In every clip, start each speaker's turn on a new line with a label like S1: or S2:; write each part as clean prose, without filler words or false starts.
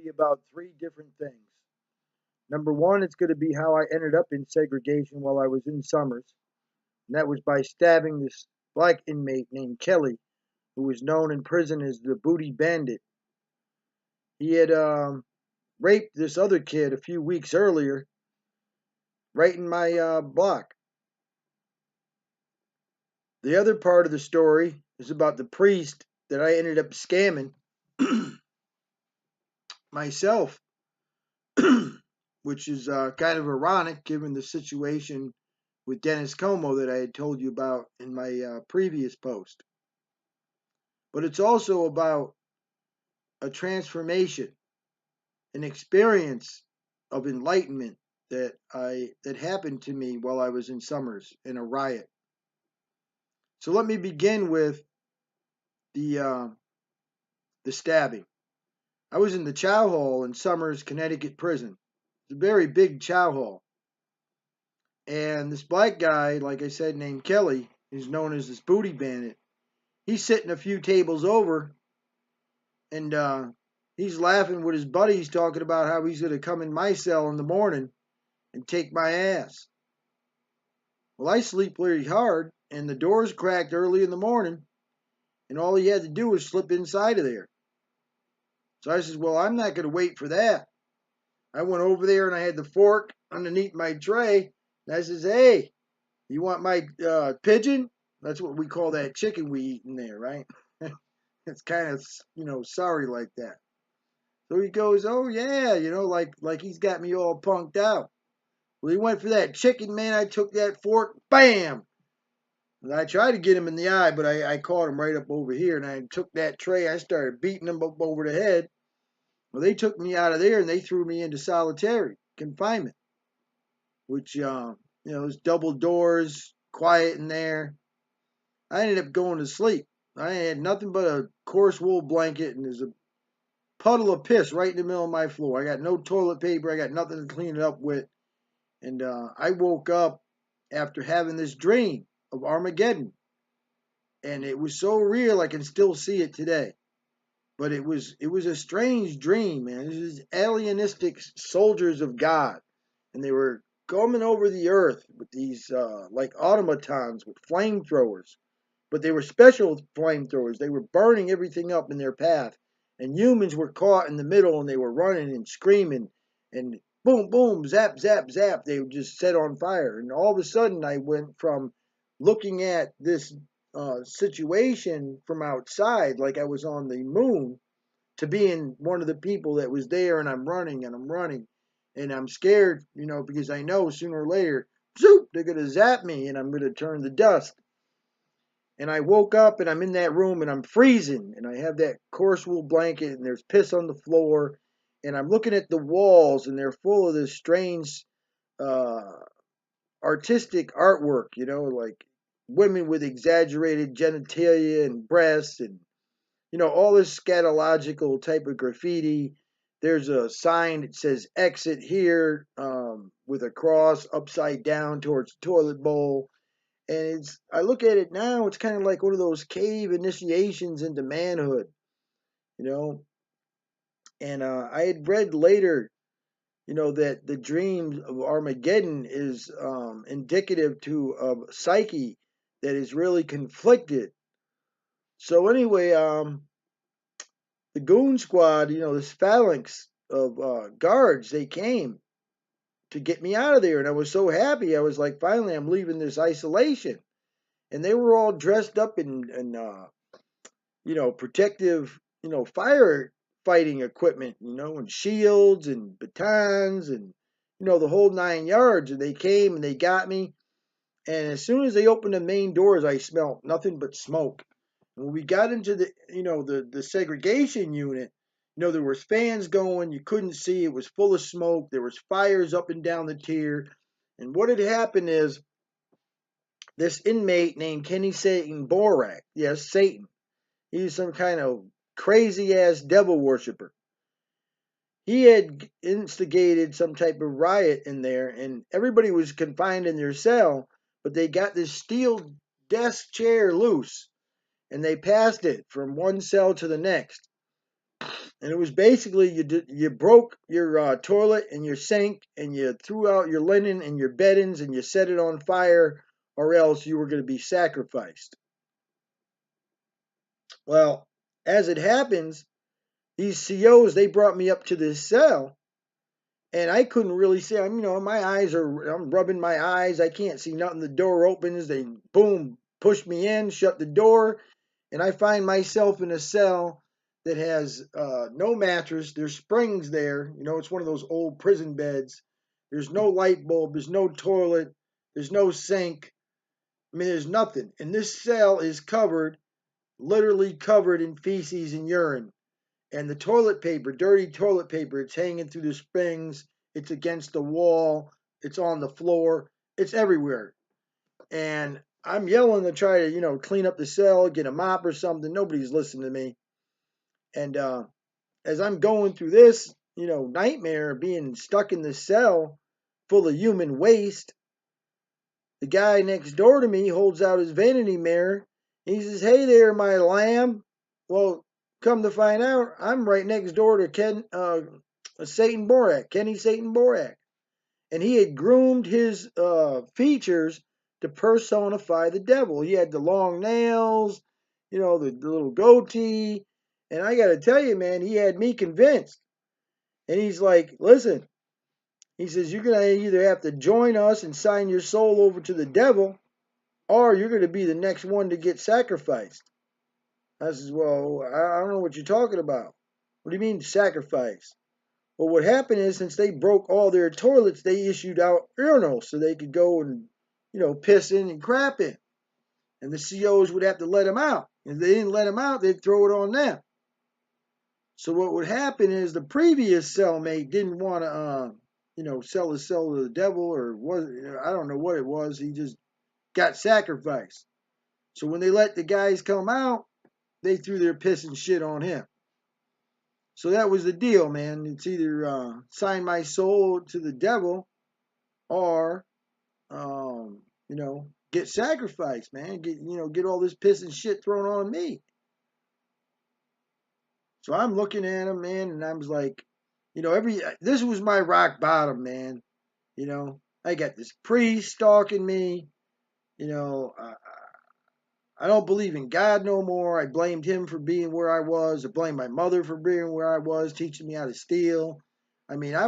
S1: Be about three different things. Number one, it's going to be how I ended up in segregation while I was in Summers, and that was by stabbing this black inmate named Kelly, who was known in prison as the Booty Bandit. He had raped this other kid a few weeks earlier, right in my block. The other part of the story is about the priest that I ended up scamming myself, which is kind of ironic given the situation with Dennis Como that I had told you about in my previous post. But it's also about a transformation, an experience of enlightenment that happened to me while I was in Summers in a riot. So let me begin with the uh, the stabbing. I was in the chow hall in Summers, Connecticut prison. It's a very big chow hall, and this black guy, like I said, named Kelly, who's known as this booty bandit. He's sitting a few tables over, and he's laughing with his buddies, talking about how he's going to come in my cell in the morning and take my ass. Well, I sleep pretty hard, and the doors cracked early in the morning, and all he had to do was slip inside of there. So I says, well, I'm not going to wait for that. I went over there and I had the fork underneath my tray, and I says, hey, you want my pigeon? That's what we call that chicken we eat in there, right? It's kind of, sorry like that. So he goes, oh yeah, like he's got me all punked out. Well, he went for that chicken, man. I took that fork, bam! And I tried to get him in the eye, but I caught him right up over here, and I took that tray. I started beating him up over the head. Well, they took me out of there, and they threw me into solitary confinement, which, is double doors, quiet in there. I ended up going to sleep. I had nothing but a coarse wool blanket, and there's a puddle of piss right in the middle of my floor. I got no toilet paper. I got nothing to clean it up with. And I woke up after having this dream of Armageddon. And it was so real I can still see it today. But it was a strange dream, man. This is alienistic soldiers of God. And they were coming over the earth with these like automatons with flamethrowers. But they were special flamethrowers. They were burning everything up in their path. And humans were caught in the middle and they were running and screaming and boom, boom, zap, zap, zap. They would just set on fire. And all of a sudden, I went from looking at this situation from outside, like I was on the moon, to being one of the people that was there. And I'm running and I'm running. And I'm scared, because I know sooner or later, zoop, they're going to zap me and I'm going to turn to dust. And I woke up and I'm in that room and I'm freezing and I have that coarse wool blanket and there's piss on the floor and I'm looking at the walls and they're full of this strange uh, artistic artwork, like women with exaggerated genitalia and breasts and, all this scatological type of graffiti. There's a sign that says exit here with a cross upside down towards the toilet bowl. And I look at it now, it's kind of like one of those cave initiations into manhood, you know. And I had read later, that the dream of Armageddon is indicative to a psyche that is really conflicted. So anyway, the goon squad, this phalanx of guards, they came to get me out of there, and I was so happy. I was like, finally, I'm leaving this isolation. And they were all dressed up in protective, firefighting equipment, and shields and batons and, the whole 9 yards. And they came and they got me. And as soon as they opened the main doors, I smelled nothing but smoke. And when we got into the segregation unit, there was fans going. You couldn't see. It was full of smoke. There was fires up and down the tier. And what had happened is this inmate named Kenny Satan Borak, yes, Satan, he's some kind of crazy ass devil worshiper. He had instigated some type of riot in there, and everybody was confined in their cell, but they got this steel desk chair loose, and they passed it from one cell to the next. And it was basically you broke your toilet and your sink, and you threw out your linen and your beddings, and you set it on fire, or else you were going to be sacrificed. Well, as it happens, these COs, they brought me up to this cell, and I couldn't really see. My eyes are. I'm rubbing my eyes. I can't see nothing. The door opens. They boom push me in, shut the door, and I find myself in a cell that has no mattress. There's springs there. It's one of those old prison beds. There's no light bulb. There's no toilet. There's no sink. I mean, there's nothing. And this cell is covered, literally covered in feces and urine. And the toilet paper, dirty toilet paper, it's hanging through the springs. It's against the wall. It's on the floor. It's everywhere. And I'm yelling to try to, clean up the cell, get a mop or something. Nobody's listening to me. And as I'm going through this, nightmare of being stuck in the cell full of human waste, the guy next door to me holds out his vanity mirror. And he says, "Hey there, my lamb." Well, come to find out, I'm right next door to Satan Borak, Kenny Satan Borak. And he had groomed his features to personify the devil. He had the long nails, the little goatee. And I got to tell you, man, he had me convinced. And he's like, "Listen," he says, "you're going to either have to join us and sign your soul over to the devil, or you're going to be the next one to get sacrificed." I says, "Well, I don't know what you're talking about. What do you mean sacrifice?" Well, what happened is, since they broke all their toilets, they issued out urinals so they could go and, piss in and crap in. And the COs would have to let them out. If they didn't let them out, they'd throw it on them. So what would happen is the previous cellmate didn't want to, sell his cell to the devil, or I don't know what it was. He just got sacrificed. So when they let the guys come out, they threw their piss and shit on him. So that was the deal, man. It's either sign my soul to the devil, or get sacrificed, man. Get all this piss and shit thrown on me. So I'm looking at him, man, and I was like, this was my rock bottom, man. I got this priest stalking me. You know, I, I don't believe in God no more. I blamed him for being where I was. I blamed my mother for being where I was, teaching me how to steal. I mean, I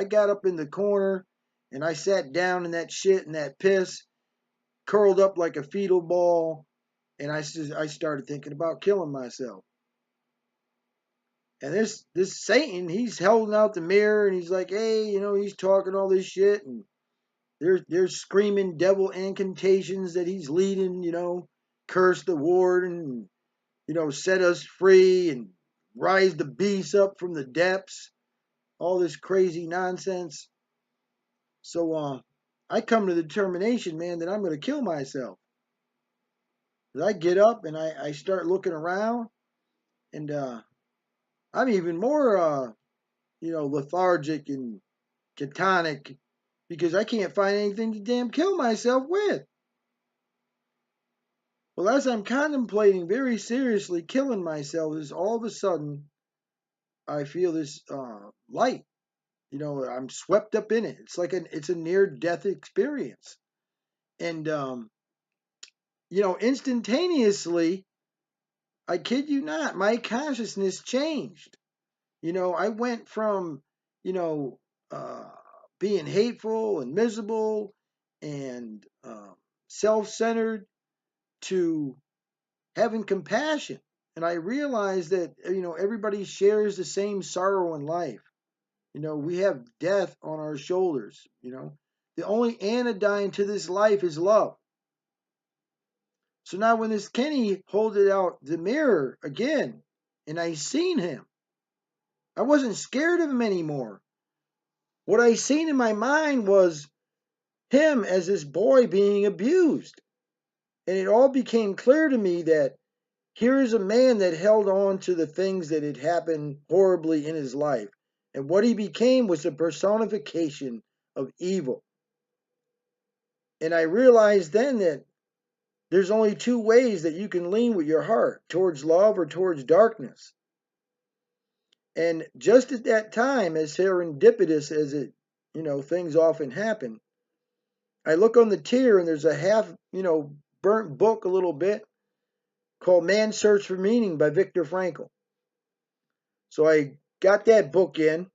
S1: got up in the corner and I sat down in that shit and that piss, curled up like a fetal ball, and I started thinking about killing myself. And this Satan, he's holding out the mirror and he's like, "Hey, he's talking all this shit, and there's screaming devil incantations that he's leading, curse the ward and set us free and rise the beast up from the depths, all this crazy nonsense." So I come to the determination, man, that I'm going to kill myself. I get up and I start looking around, and I'm even more lethargic and catonic because I can't find anything to damn kill myself with. Well, as I'm contemplating very seriously killing myself, is all of a sudden I feel this light. I'm swept up in it. It's a near death experience, and instantaneously, I kid you not, my consciousness changed. I went from you know uh, being hateful and miserable and self-centered to having compassion. And I realized that everybody shares the same sorrow in life. We have death on our shoulders. The only anodyne to this life is love. So now when this Kenny holded out the mirror again and I seen him, I wasn't scared of him anymore. What I seen in my mind was him as this boy being abused. And it all became clear to me that here is a man that held on to the things that had happened horribly in his life. And what he became was a personification of evil. And I realized then that there's only two ways that you can lean with your heart, towards love or towards darkness. And just at that time, as serendipitous as it, things often happen, I look on the tier and there's a half, burnt book a little bit called Man's Search for Meaning by Viktor Frankl. So I got that book in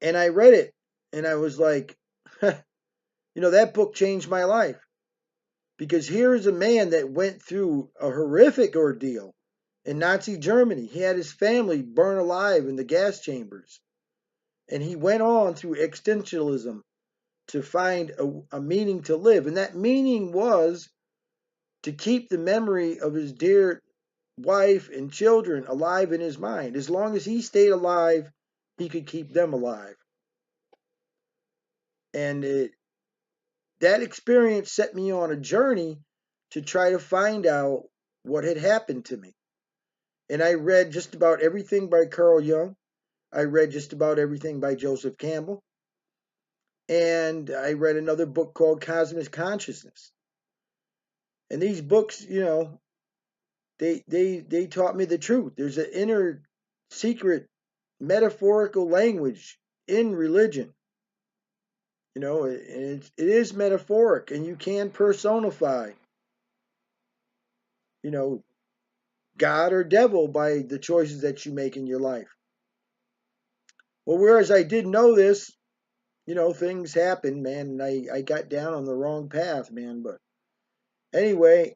S1: and I read it and I was like, that book changed my life because here's a man that went through a horrific ordeal in Nazi Germany. He had his family burned alive in the gas chambers. And he went on through existentialism to find a meaning to live. And that meaning was to keep the memory of his dear wife and children alive in his mind. As long as he stayed alive, he could keep them alive. And that experience set me on a journey to try to find out what had happened to me. And I read just about everything by Carl Jung. I read just about everything by Joseph Campbell. And I read another book called Cosmic Consciousness. And these books, they taught me the truth. There's an inner secret metaphorical language in religion. And it is metaphoric, and you can personify, God or devil by the choices that you make in your life. Well, whereas I didn't know this, things happen, man, and I got down on the wrong path, man. But anyway,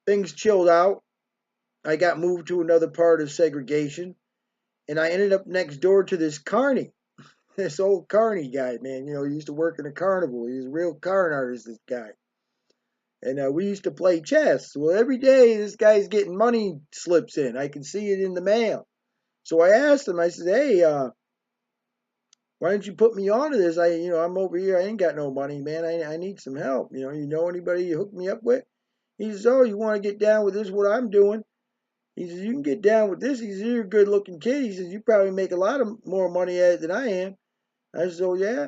S1: things chilled out. I got moved to another part of segregation, and I ended up next door to this carny, this old carny guy, man. He used to work in a carnival. He's a real card artist, this guy. And we used to play chess. Well, every day this guy's getting money slips in. I can see it in the mail. So I asked him, I said, hey, why don't you put me onto this? I'm over here. I ain't got no money, man. I need some help. You know anybody you hook me up with? He says, oh, you want to get down with this, what I'm doing? He says, you can get down with this. He says, you're a good looking kid. He says, you probably make a lot of more money at it than I am. I said, oh, yeah.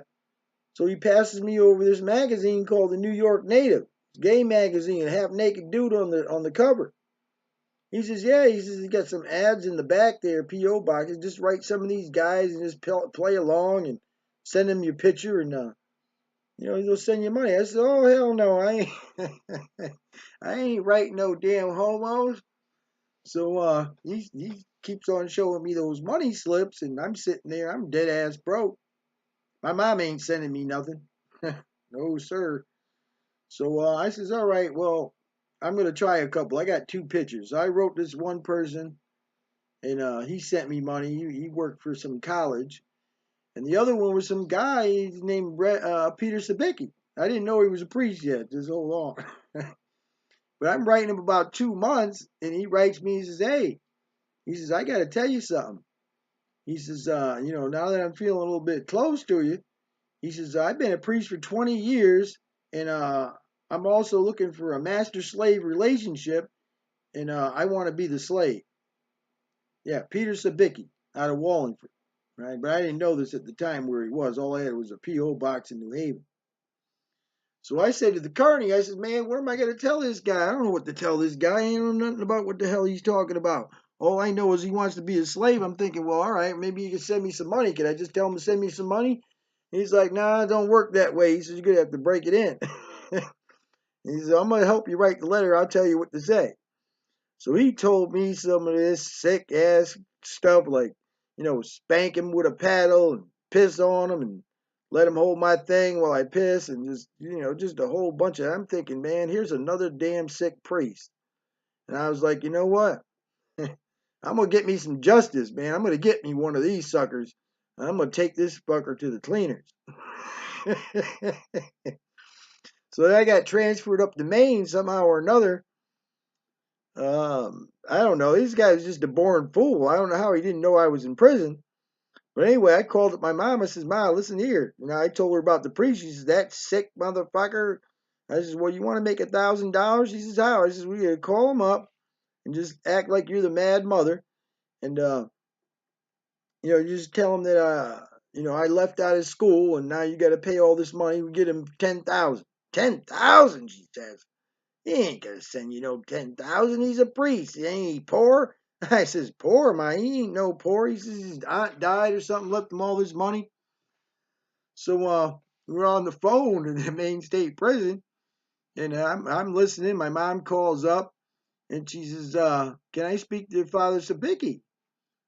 S1: So he passes me over this magazine called the New York Native. Gay magazine, a half naked dude on the cover. He says, yeah, he says he got some ads in the back there, P.O. boxes. Just write some of these guys and just play along and send them your picture and they'll send you money. I said, oh hell no, I ain't I ain't writing no damn homos. So he keeps on showing me those money slips and I'm sitting there, I'm dead ass broke. My mom ain't sending me nothing. No sir. So I says, all right, well, I'm going to try a couple. I got two pictures. I wrote this one person, and he sent me money. He worked for some college. And the other one was some guy named Peter Sabicki. I didn't know he was a priest yet. Just hold on. But I'm writing him about 2 months, and he writes me, he says, hey, he says, I got to tell you something. He says, now that I'm feeling a little bit close to you, he says, I've been a priest for 20 years, and I'm also looking for a master-slave relationship, and I want to be the slave. Yeah, Peter Sabicki out of Wallingford, right? But I didn't know this at the time where he was. All I had was a P.O. box in New Haven. So I said to the carney, I said, man, what am I going to tell this guy? I don't know what to tell this guy. I ain't know nothing about what the hell he's talking about. All I know is he wants to be a slave. I'm thinking, well, all right, maybe you can send me some money. Can I just tell him to send me some money? He's like, nah, it don't work that way. He says, you're going to have to break it in. He says, I'm going to help you write the letter. I'll tell you what to say. So he told me some of this sick ass stuff like, spank him with a paddle and piss on him and let him hold my thing while I piss and just a whole bunch of, I'm thinking, man, here's another damn sick priest. And I was like, you know what? I'm going to get me some justice, man. I'm going to get me one of these suckers. And I'm going to take this fucker to the cleaners. So I got transferred up to Maine somehow or another. I don't know. This guy was just a born fool. I don't know how he didn't know I was in prison. But anyway, I called up my mom. I says, Ma, listen here. I told her about the priest. She says, that sick motherfucker. I says, well, you want to make $1,000? She says, how? I says, we gotta call him up and just act like you're the mad mother. And, you just tell him that, I left out of school and now you got to pay all this money. We get him 10,000. 10,000, she says. He ain't gonna send you no 10,000. He's a priest. Ain't he poor? I says, poor, my, he ain't no poor. He says his aunt died or something, left him all this money. So we were on the phone in the Maine State Prison, and I'm listening. My mom calls up, and she says, "Can I speak to Father Sabicki?"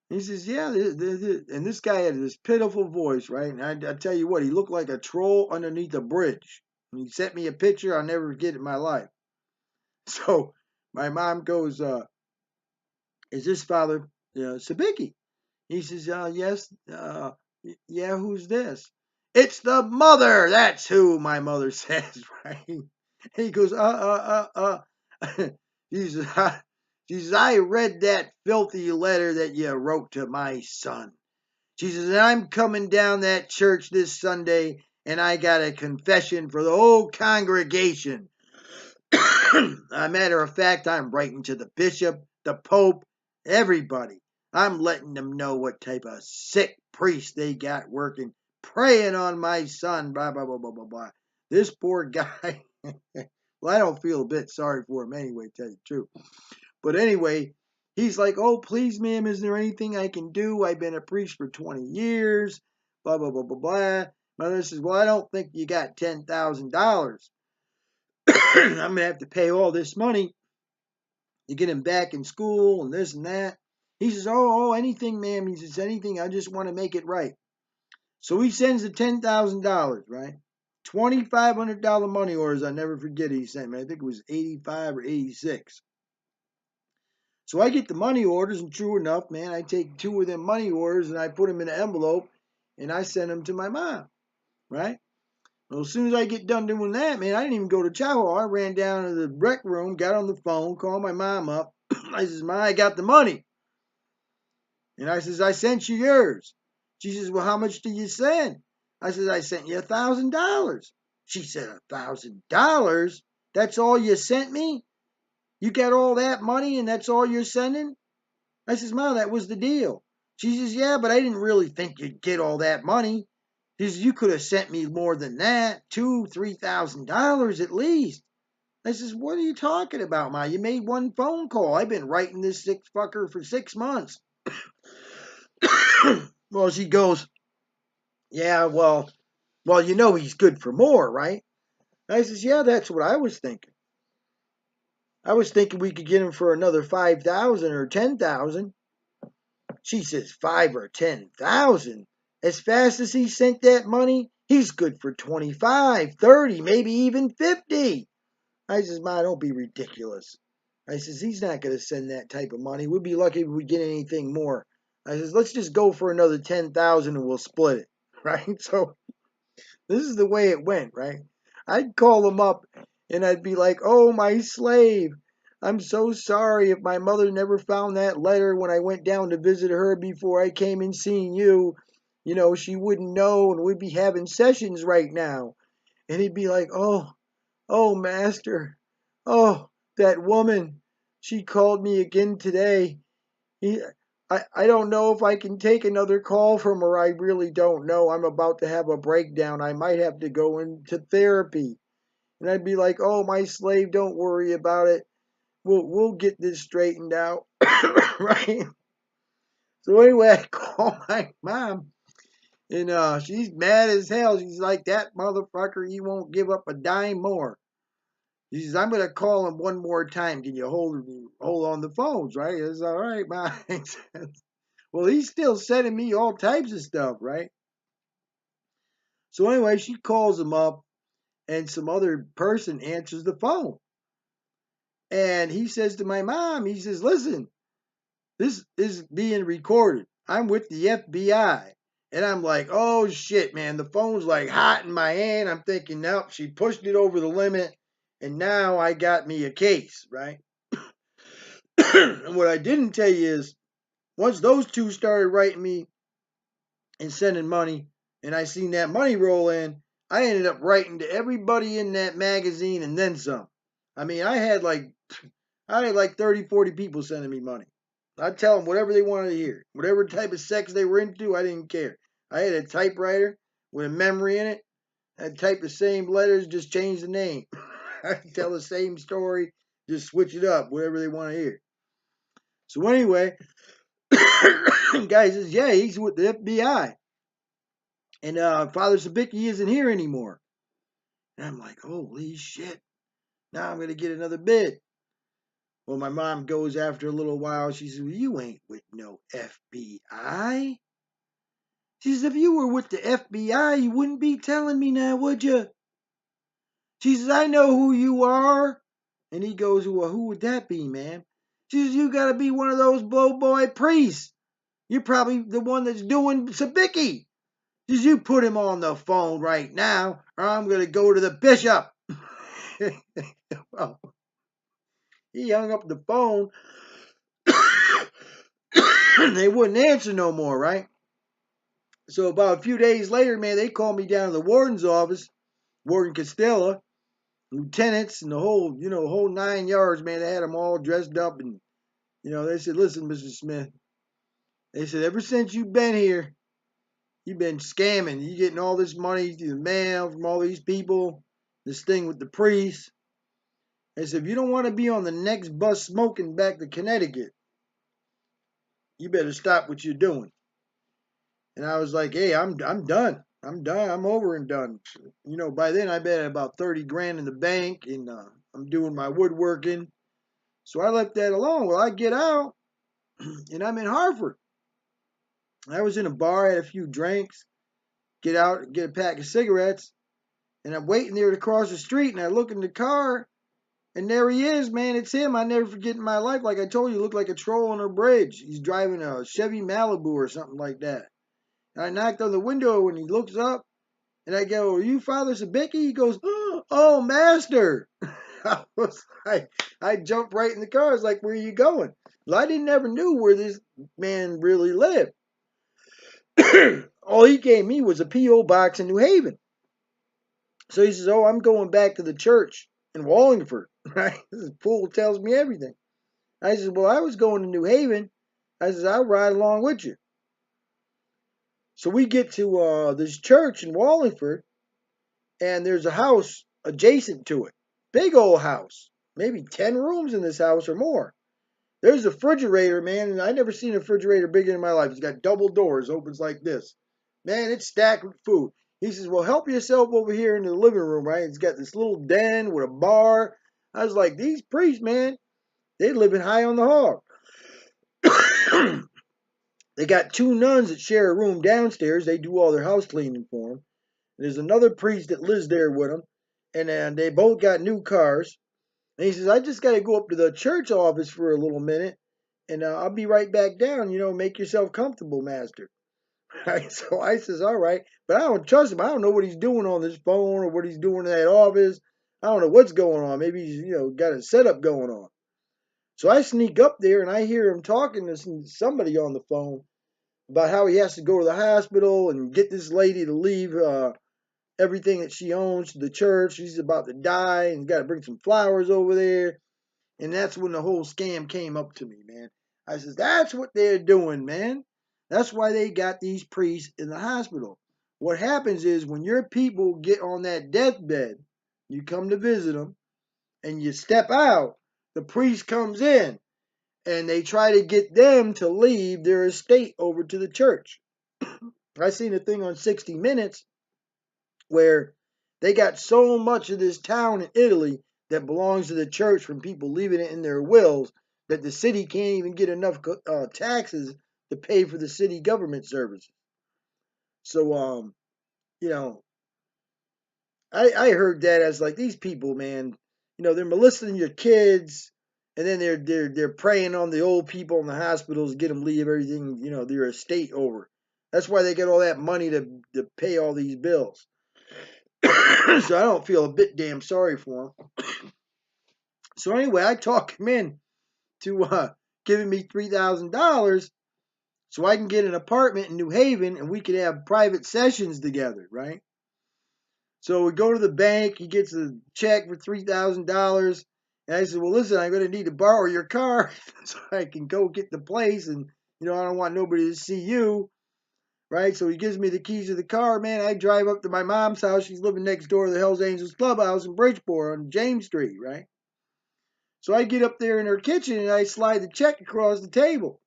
S1: He says, "Yeah." And this guy had this pitiful voice, right? And I tell you what, he looked like a troll underneath a bridge. And he sent me a picture I'll never forget in my life. So my mom goes, "Is this Father Sabicki?" He says, "Yes, yeah, who's this?" "It's the mother, that's who," my mother says, right? He goes, he says, she says, "I read that filthy letter that you wrote to my son." She says, "And I'm coming down that church this Sunday, and I got a confession for the whole congregation." A matter of fact, I'm writing to the bishop, the pope, everybody. I'm letting them know what type of sick priest they got working, preying on my son, blah, blah, blah, blah, blah, blah. This poor guy, well, I don't feel a bit sorry for him anyway, to tell you the truth. But anyway, he's like, "Oh, please, ma'am, is there anything I can do? I've been a priest for 20 years, blah, blah, blah, blah, blah." Mother says, "Well, I don't think you got $10,000. I'm going to have to pay all this money to get him back in school and this and that." He says, "Oh, anything, ma'am." He says, "Anything. I just want to make it right." So he sends the $10,000, right? $2,500 money orders. I never forget he sent me. I think it was 85 or 86. So I get the money orders, and true enough, man, I take two of them money orders and I put them in an envelope and I send them to my mom, right? Well, as soon as I get done doing that, man, I didn't even go to chow hall. I ran down to the rec room, got on the phone, called my mom up. I says, "Ma, I got the money." And I says, "I sent you yours." She says, "Well, how much did you send?" I says, "I sent you $1,000. She said, $1,000? That's all you sent me? You got all that money and that's all you're sending?" I says, "Ma, that was the deal." She says, "Yeah, but I didn't really think you'd get all that money." She says, "You could have sent me more than that, $2,000, $3,000 at least." I says, "What are you talking about, Ma? You made one phone call. I've been writing this sick fucker for 6 months." Well, she goes, "Yeah, well, you know he's good for more, right?" I says, "Yeah, that's what I was thinking. I was thinking we could get him for another 5,000 or 10,000. She says, 5 or 10,000? As fast as he sent that money, he's good for 25, 30, maybe even 50. I says, "Ma, don't be ridiculous." I says, "He's not going to send that type of money. We'd be lucky if we get anything more." I says, "Let's just go for another 10,000 and we'll split it." Right? So this is the way it went, right? I'd call him up and I'd be like, "Oh, my slave, I'm so sorry if my mother never found that letter when I went down to visit her before I came and seen you. You know, she wouldn't know and we'd be having sessions right now." And he'd be like, "Oh, master. Oh, that woman. She called me again today. He, I don't know if I can take another call from her. I really don't know. I'm about to have a breakdown. I might have to go into therapy." And I'd be like, "Oh, my slave, don't worry about it. We'll get this straightened out." Right? So anyway, I call my mom, and she's mad as hell. She's like, "That motherfucker, he won't give up a dime more." She says, "I'm gonna call him one more time. Can you hold on the phones?" Right? It's all right, mom. Well, he's still sending me all types of stuff, right? So anyway, she calls him up, and some other person answers the phone. And he says to my mom, he says, "Listen, this is being recorded. I'm with the FBI." And I'm like, "Oh shit, man." The phone's like hot in my hand. I'm thinking, nope, she pushed it over the limit. And now I got me a case, right? And what I didn't tell you is, once those two started writing me and sending money, and I seen that money roll in, I ended up writing to everybody in that magazine and then some. I mean, I had like 30, 40 people sending me money. I'd tell them whatever they wanted to hear. Whatever type of sex they were into, I didn't care. I had a typewriter with a memory in it. I'd type the same letters, just change the name. I'd tell the same story, just switch it up, whatever they want to hear. So anyway, guy says, yeah, he's with the FBI. And Father Sabicki isn't here anymore. And I'm like, holy shit. Now I'm going to get another bid. Well, my mom goes after a little while. She says, well, you ain't with no FBI. She says, if you were with the FBI, you wouldn't be telling me now, would you? She says, I know who you are. And he goes, well, who would that be, ma'am? She says, you got to be one of those blow boy priests. You're probably the one that's doing Sabicki. She says, you put him on the phone right now, or I'm going to go to the bishop. Well, he hung up the phone. They wouldn't answer no more, right? So about a few days later, man, they called me down to the warden's office, Warden Costella, lieutenants, and the whole 9 yards, man. They had them all dressed up, and they said, "Listen, Mr. Smith," they said, "ever since you've been here, you've been scamming. You getting all this money through the mail from all these people. This thing with the priests." They said, "If you don't want to be on the next bus smoking back to Connecticut, you better stop what you're doing." And I was like, "Hey, I'm done. I'm done. I'm over and done." By then I bet about 30 grand in the bank, and I'm doing my woodworking. So I left that alone. Well, I get out, and I'm in Hartford. I was in a bar, had a few drinks, get out, get a pack of cigarettes, and I'm waiting there to cross the street, and I look in the car, and there he is, man. It's him. I never forget in my life. Like I told you, he looked like a troll on a bridge. He's driving a Chevy Malibu or something like that. And I knocked on the window, and he looks up, and I go, "Are you Father Sabicki?" He goes, "Oh, Master." I jumped right in the car. I was like, "Where are you going?" Well, I didn't ever knew where this man really lived. All he gave me was a P.O. box in New Haven. So he says, "Oh, I'm going back to the church in Wallingford." Right? This fool tells me everything. I said, "Well, I was going to New Haven." I says, "I'll ride along with you." So we get to this church in Wallingford, and there's a house adjacent to it. Big old house. Maybe 10 rooms in this house or more. There's a refrigerator, man, and I never seen a refrigerator bigger in my life. It's got double doors, opens like this. Man, it's stacked with food. He says, "Well, help yourself over here in the living room," right? It's got this little den with a bar. I was like, these priests, man, they living high on the hog. They got 2 nuns that share a room downstairs. They do all their house cleaning for them. There's another priest that lives there with them, and they both got new cars. And he says, "I just got to go up to the church office for a little minute, and I'll be right back down. Make yourself comfortable, Master." Right? So I says, "All right," but I don't trust him. I don't know what he's doing on this phone or what he's doing in that office. I don't know what's going on. Maybe he's got a setup going on. So I sneak up there and I hear him talking to somebody on the phone about how he has to go to the hospital and get this lady to leave everything that she owns to the church. She's about to die and got to bring some flowers over there. And that's when the whole scam came up to me, man. I says, that's what they're doing, man. That's why they got these priests in the hospital. What happens is when your people get on that deathbed, you come to visit them, and you step out, the priest comes in, and they try to get them to leave their estate over to the church. I seen a thing on 60 Minutes where they got so much of this town in Italy that belongs to the church from people leaving it in their wills that the city can't even get enough taxes to pay for the city government services. So, you know, I heard that as like these people, man, they're molesting your kids, and then they're preying on the old people in the hospitals, get them leave everything, their estate over. That's why they get all that money to pay all these bills. So I don't feel a bit damn sorry for him. So anyway, I talk him in to giving me $3,000 so I can get an apartment in New Haven and we could have private sessions together, right? So we go to the bank. He gets a check for $3,000, and I said, "Well, listen, I'm going to need to borrow your car so I can go get the place, and I don't want nobody to see you." Right? So he gives me the keys to the car, man. I drive up to my mom's house. She's living next door to the Hells Angels Clubhouse in Bridgeport on James Street, right? So I get up there in her kitchen and I slide the check across the table.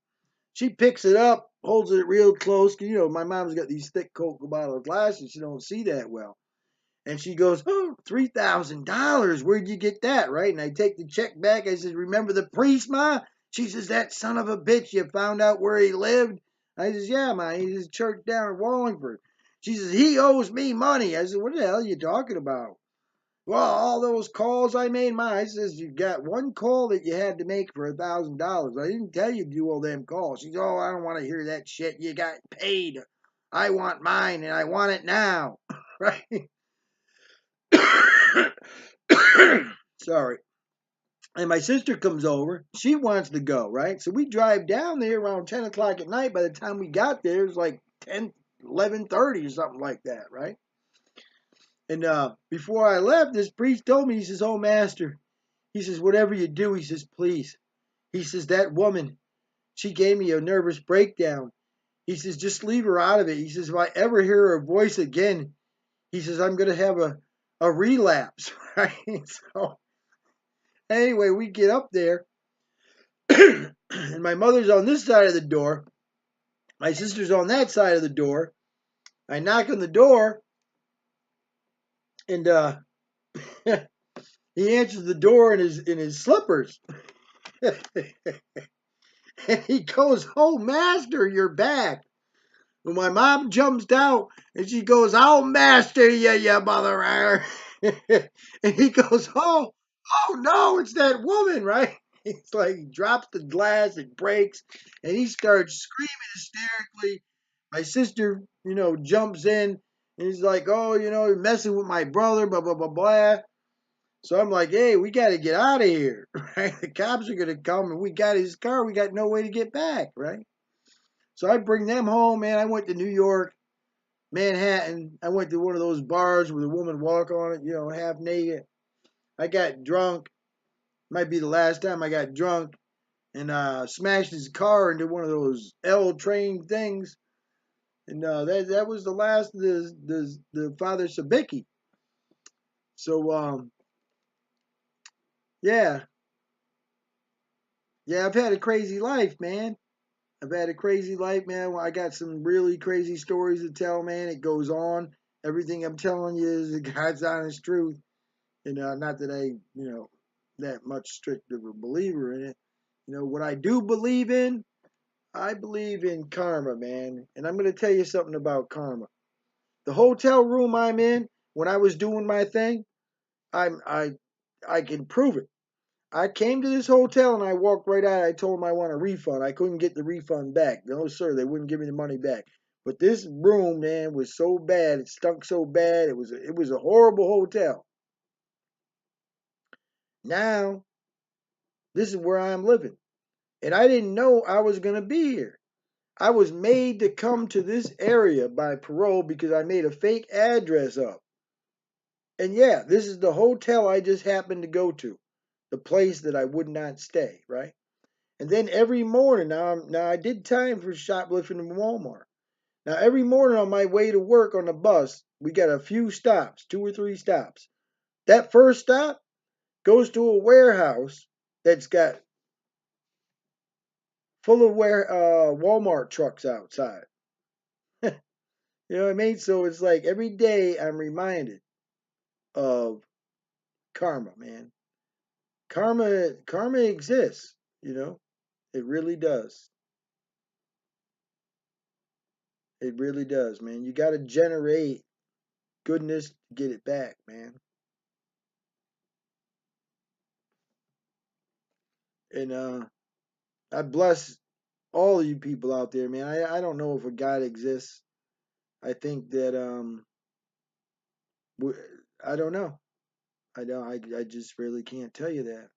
S1: She picks it up, holds it real close. You know, my mom's got these thick Coca bottle glasses. She don't see that well. And she goes, "Oh, $3,000. Where'd you get that?" Right? And I take the check back. I says, "Remember the priest, Ma?" She says, "That son of a bitch, you found out where he lived?" I says, "Yeah, Ma. He's a church down in Wallingford." She says, "He owes me money." I said, "What the hell are you talking about?" "Well, all those calls I made, Ma." I says, "You got one call that you had to make for $1,000. I didn't tell you to do all them calls." She says, "Oh, I don't want to hear that shit. You got paid. I want mine, and I want it now." Right? Sorry. And my sister comes over. She wants to go, right? So we drive down there around 10 o'clock at night. By the time we got there, it was like 10, 11:30 or something like that, right? And before I left, this priest told me, he says, "Oh, Master," he says, "whatever you do," he says, "please." He says, "That woman, she gave me a nervous breakdown." He says, "Just leave her out of it." He says, "If I ever hear her voice again," he says, "I'm going to have a relapse." Right? So anyway, we get up there, and my mother's on this side of the door. My sister's on that side of the door. I knock on the door, and he answers the door in his slippers. And he goes, "Oh, Master, you're back." Well, my mom jumps out and she goes, "Oh, Master, you mother." And he goes, "Oh no, it's that woman," right? It's like he drops the glass, it breaks, and he starts screaming hysterically. My sister, jumps in and he's like, "Oh, you're messing with my brother, blah, blah, blah, blah." So I'm like, "Hey, we got to get out of here," right? The cops are going to come and we got his car. We got no way to get back, right? So I bring them home, man. I went to New York, Manhattan. I went to one of those bars where the woman walk on it, half naked. I got drunk. Might be the last time I got drunk, and smashed his car into one of those L train things. And that was the last of the Father Sabicki. So yeah, yeah, I've had a crazy life, man. I've had a crazy life, man. I got some really crazy stories to tell, man. It goes on. Everything I'm telling you is the God's honest truth. And not that I, that much strict of a believer in it. What I do believe in, I believe in karma, man. And I'm going to tell you something about karma. The hotel room I'm in, when I was doing my thing, I'm I can prove it. I came to this hotel and I walked right out. I told them I want a refund. I couldn't get the refund back. No, sir, they wouldn't give me the money back. But this room, man, was so bad. It stunk so bad. It was a horrible hotel. Now, this is where I'm living. And I didn't know I was going to be here. I was made to come to this area by parole because I made a fake address up. And yeah, this is the hotel I just happened to go to, the place that I would not stay, right? And then every morning, now I did time for shoplifting in Walmart. Now every morning on my way to work on the bus, we got a few stops, 2 or 3 stops. That first stop goes to a warehouse that's got full of Walmart trucks outside. You know what I mean? So it's like every day I'm reminded of karma, man. Karma exists, you know? It really does. It really does, man. You got to generate goodness to get it back, man. And I bless all of you people out there, man. I don't know if a God exists. I think that I don't know. I just really can't tell you that.